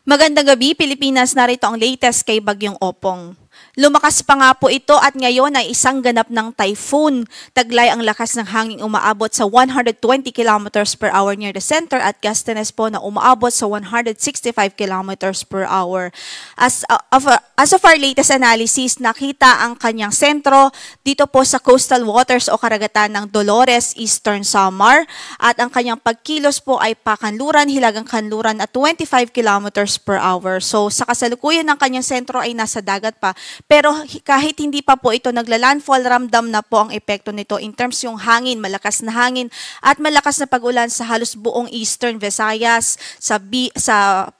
Magandang gabi, Pilipinas. Narito ang latest kay Bagyong Opong. Lumakas pa nga po ito at ngayon ay isang ganap ng typhoon. Taglay ang lakas ng hangin umaabot sa 120 kilometers per hour near the center at gustiness po na umaabot sa 165 kilometers per hour. As of our latest analysis, nakita ang kanyang sentro dito po sa coastal waters o karagatan ng Dolores, Eastern Samar at ang kanyang pagkilos po ay pakanluran, hilagang kanluran at 25 kilometers per hour. So sa kasalukuyan ng kanyang sentro ay nasa dagat pa. Pero kahit hindi pa po ito nagla-landfall, ramdam na po ang epekto nito in terms yung hangin, malakas na hangin at malakas na pag-ulan sa halos buong Eastern Visayas, sa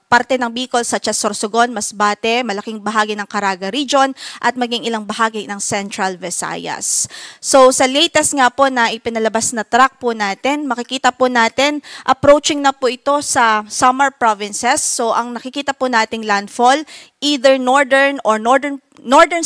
parte ng Bicol such as Sorsogon, Masbate, malaking bahagi ng Caraga region at maging ilang bahagi ng Central Visayas. So sa latest nga po na ipinalabas na track po natin, makikita po natin approaching na po ito sa Samar provinces. So ang nakikita po nating landfall either northern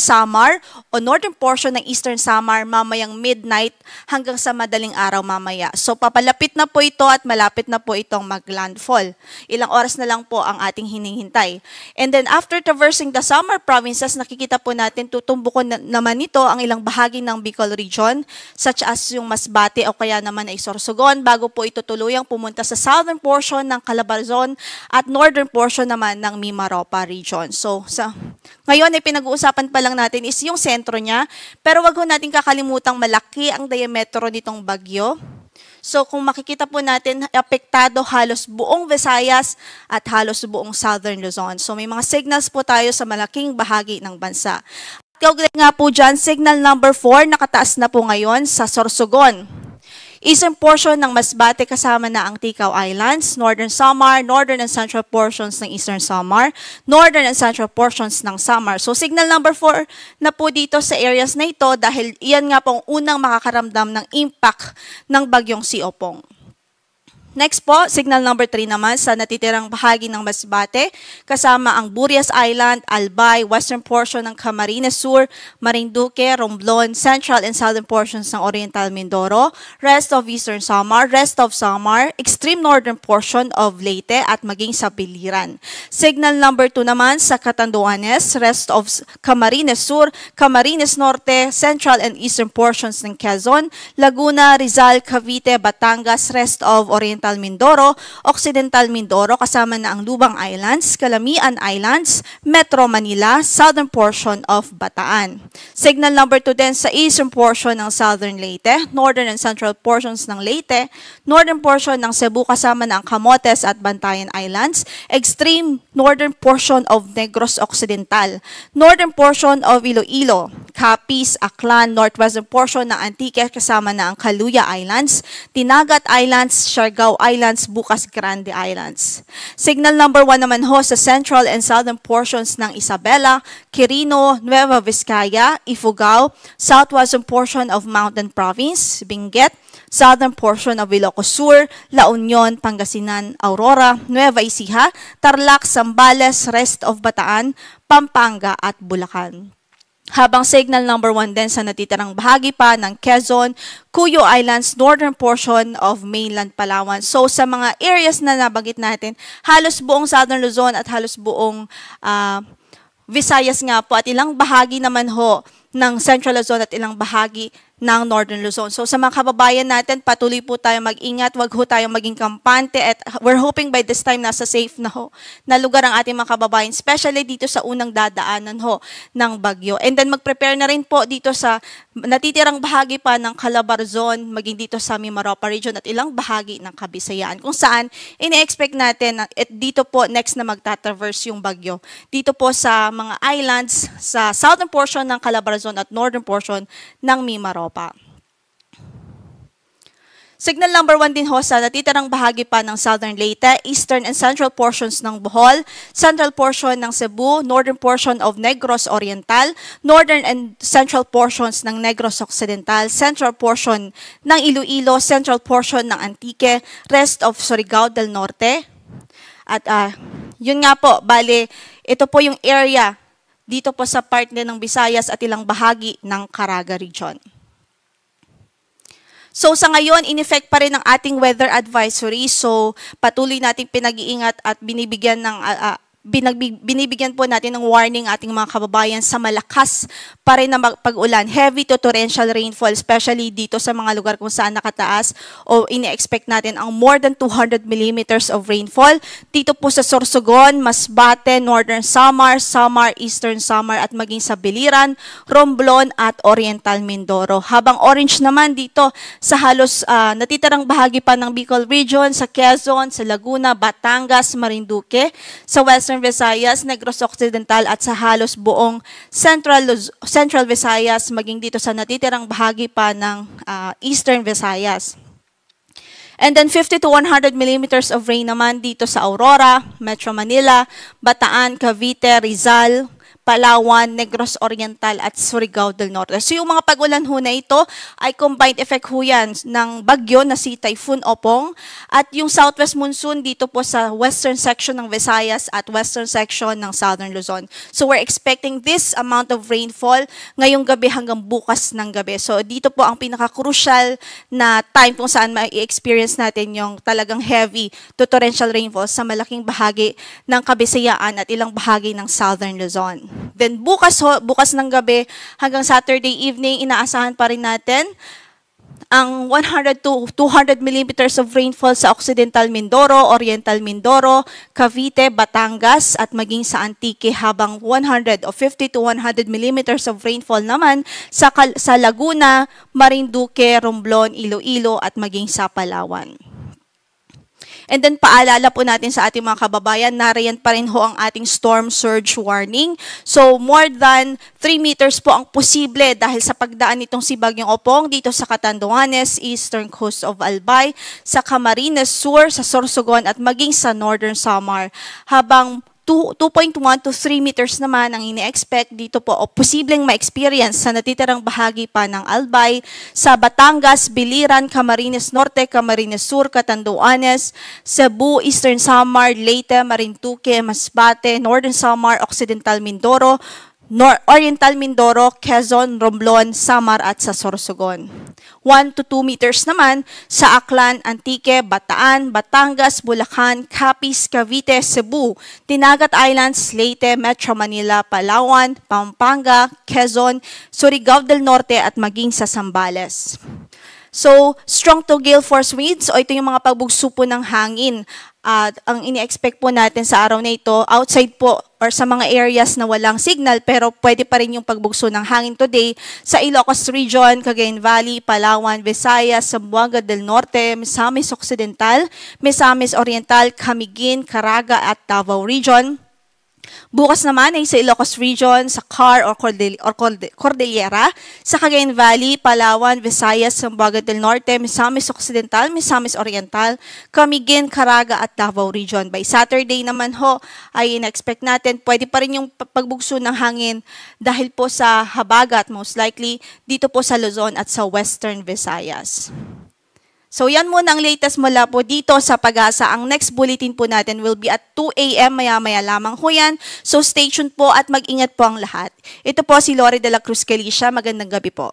Samar o northern portion ng Eastern Samar mamayang midnight hanggang sa madaling araw mamaya. So papalapit na po ito at malapit na po itong mag-landfall. Ilang oras na lang po ang ating hinihintay. And then after traversing the Samar provinces, nakikita po natin tutumbukon naman ito ang ilang bahagi ng Bicol region such as yung Masbate o kaya naman ay Sorsogon bago po ito tuluyang pumunta sa southern portion ng Calabarzon at northern portion naman ng Mimaropa region. So ngayon ay pinag-uusapan pa lang natin is yung sentro niya, pero wag ho natin kakalimutang malaki ang diametro nitong bagyo. So kung makikita po natin, apektado halos buong Visayas at halos buong Southern Luzon. So may mga signals po tayo sa malaking bahagi ng bansa. At kaugnay nga po dyan, signal number 4, nakataas na po ngayon sa Sorsogon. Eastern portion ng Masbate kasama na ang Ticao Islands, Northern Samar, Northern and Central portions ng Eastern Samar, Northern and Central portions ng Samar. So signal number 4 na po dito sa areas na ito dahil iyan nga pong unang makakaramdam ng impact ng bagyong si Opong. Next po, signal number 3 naman sa natitirang bahagi ng Masbate, kasama ang Burias Island, Albay, western portion ng Camarines Sur, Marinduque, Romblon, central and southern portions ng Oriental Mindoro, rest of Eastern Samar, rest of Samar, extreme northern portion of Leyte at maging sa Biliran. Signal number 2 naman sa Catanduanes, rest of Camarines Sur, Camarines Norte, central and eastern portions ng Quezon, Laguna, Rizal, Cavite, Batangas, rest of Oriental Mindoro, Occidental Mindoro kasama na ang Lubang Islands, Calamian Islands, Metro Manila, southern portion of Bataan. Signal number 2 din sa eastern portion ng Southern Leyte, northern and central portions ng Leyte, northern portion ng Cebu kasama na ang Camotes at Bantayan Islands, extreme northern portion of Negros Occidental, northern portion of Iloilo, Capiz, Aklan, northwestern portion ng Antique kasama na ang Caluya Islands, Tinagat Islands, Siargao Islands, Bukas Grande Islands. Signal number 1 naman ho sa central and southern portions ng Isabela, Quirino, Nueva Vizcaya, Ifugao, southwestern portion of Mountain Province, Benguet, southern portion of Ilocos Sur, La Union, Pangasinan, Aurora, Nueva Ecija, Tarlac, Zambales, rest of Bataan, Pampanga at Bulacan. Habang signal number 1 din sa natitirang bahagi pa ng Quezon, Cuyo Islands, northern portion of mainland Palawan. So sa mga areas na nabanggit natin, halos buong Southern Luzon at halos buong Visayas nga po at ilang bahagi naman ho ng Central Luzon at ilang bahagi ng Northern Luzon. So sa mga kababayan natin, patuloy po tayo mag-ingat, wag ho tayong maging kampante at we're hoping by this time nasa safe na ho na lugar ang ating mga kababayan, especially dito sa unang dadaanan ho ng bagyo. And then mag-prepare na rin po dito sa natitirang bahagi pa ng Calabarzon, maging dito sa Mimaropa region at ilang bahagi ng Kabisayaan kung saan ini-expect natin na dito po next na magta-traverse yung bagyo. Dito po sa mga islands sa southern portion ng Calabarzon at northern portion ng Mimaropa. Signal number 1 din ho sa natitirang bahagi pa ng Southern Leyte, eastern and central portions ng Bohol, central portion ng Cebu, northern portion of Negros Oriental, northern and central portions ng Negros Occidental, central portion ng Iloilo, central portion ng Antique, rest of Surigao del Norte. At yun nga po, bale, ito po yung area dito po sa part din ng Visayas at ilang bahagi ng Caraga region. So sa ngayon, in-effect pa rin ang ating weather advisory. So patuloy nating pinag-iingat at binibigyan ng binibigyan po natin ng warning ating mga kababayan sa malakas pa rin na pag-ulan, heavy to torrential rainfall, especially dito sa mga lugar kung saan nakataas o ini-expect natin ang more than 200 millimeters of rainfall. Dito po sa Sorsogon, Masbate, Northern Samar, Eastern Samar at maging sa Biliran, Romblon at Oriental Mindoro. Habang orange naman dito sa halos natitirang bahagi pa ng Bicol Region, sa Quezon, sa Laguna, Batangas, Marinduque, sa Western Visayas, Negros Occidental at sa halos buong Central Visayas, maging dito sa natitirang bahagi pa ng Eastern Visayas. And then 50 to 100 millimeters of rain naman dito sa Aurora, Metro Manila, Bataan, Cavite, Rizal, Palawan, Negros Oriental at Surigao del Norte. So yung mga pag-ulan ho na ito ay combined effect ho yan ng bagyo na si Typhoon Opong at yung southwest monsoon dito po sa western section ng Visayas at western section ng Southern Luzon. So we're expecting this amount of rainfall ngayong gabi hanggang bukas ng gabi. So dito po ang pinaka-crucial na time kung saan ma-experience natin yung talagang heavy to torrential rainfall sa malaking bahagi ng Kabisayaan at ilang bahagi ng Southern Luzon. Then bukas ng gabi hanggang Saturday evening, inaasahan pa rin natin ang 100 to 200 millimeters of rainfall sa Occidental Mindoro, Oriental Mindoro, Cavite, Batangas at maging sa Antique, habang 100 o 50 to 100 millimeters of rainfall naman sa Laguna, Marinduque, Romblon, Iloilo at maging sa Palawan. And then paalala po natin sa ating mga kababayan, nariyan pa rin ho ang ating storm surge warning. So more than 3 meters po ang posible dahil sa pagdaan nitong si Bagyong Opong dito sa Catanduanes, eastern coast of Albay, sa Camarines Sur, sa Sorsogon at maging sa Northern Samar. Habang 2.1 to 3 meters naman ang ini-expect dito po o posibleng ma-experience sa natitirang bahagi pa ng Albay, sa Batangas, Biliran, Camarines Norte, Camarines Sur, Catanduanes, Cebu, Eastern Samar, Leyte, Marinduque, Masbate, Northern Samar, Occidental Mindoro, Oriental Mindoro, Quezon, Romblon, Samar at sa Sorsogon. 1 to 2 meters naman sa Aklan, Antique, Bataan, Batangas, Bulacan, Capiz, Cavite, Cebu, Tinagat Islands, Leyte, Metro Manila, Palawan, Pampanga, Quezon, Surigao del Norte at maging sa Zambales. So, strong to gale force winds o ito yung mga pagbugso po ng hangin. Ang ini-expect po natin sa araw na ito, outside po or sa mga areas na walang signal pero pwede pa rin yung pagbugso ng hangin today sa Ilocos Region, Cagayan Valley, Palawan, Visayas, Zamboanga del Norte, Misamis Occidental, Misamis Oriental, Camiguin, Caraga at Davao Region. Bukas naman ay sa Ilocos Region, sa Car or Cordillera, sa Cagayan Valley, Palawan, Visayas, Zamboanga del Norte, Misamis Occidental, Misamis Oriental, Camiguin, Caraga at Davao Region. By Saturday naman ho ay in-expect natin pwede pa rin yung pagbugso ng hangin dahil po sa habagat most likely dito po sa Luzon at sa Western Visayas. So yan muna ang latest mula po dito sa Pag-asa. Ang next bulletin po natin will be at 2 a.m. maya-maya lamang ho yan. So stay tuned po at mag-ingat po ang lahat. Ito po si Lori de la Cruz Galicia. Magandang gabi po.